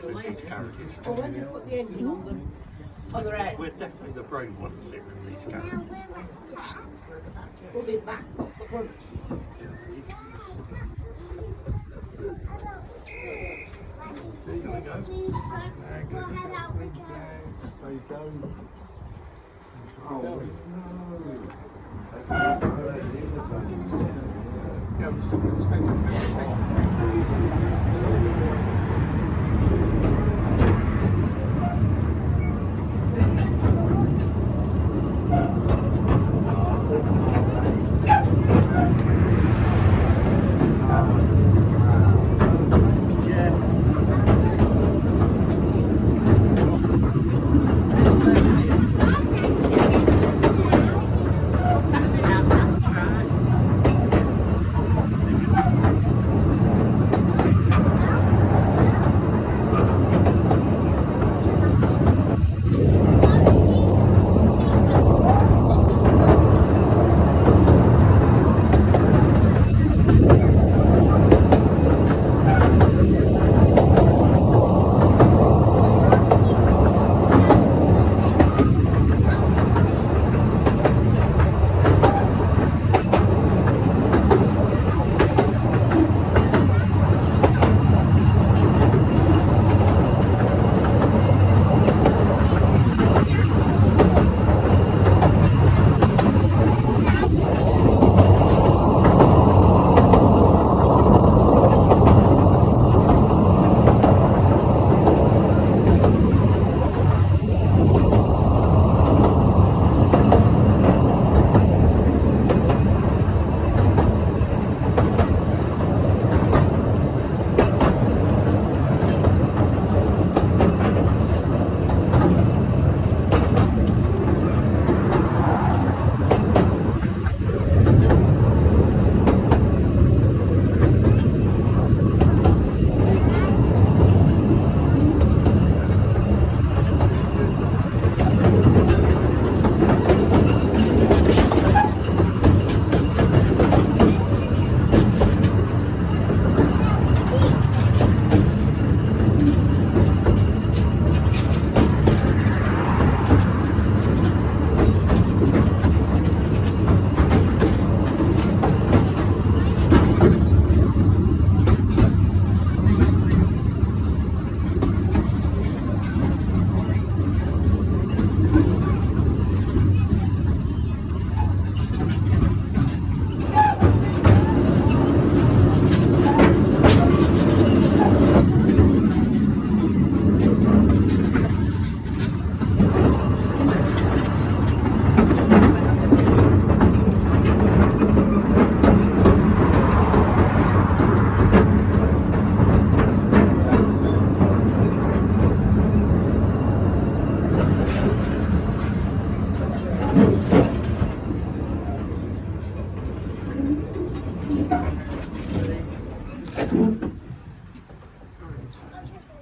think we're these carriages. Or when you put the engine on the head, We're definitely the brave ones here with these carriages. we'll be back up the front. There you go. So you go. Oh, no. Go and stop at the station.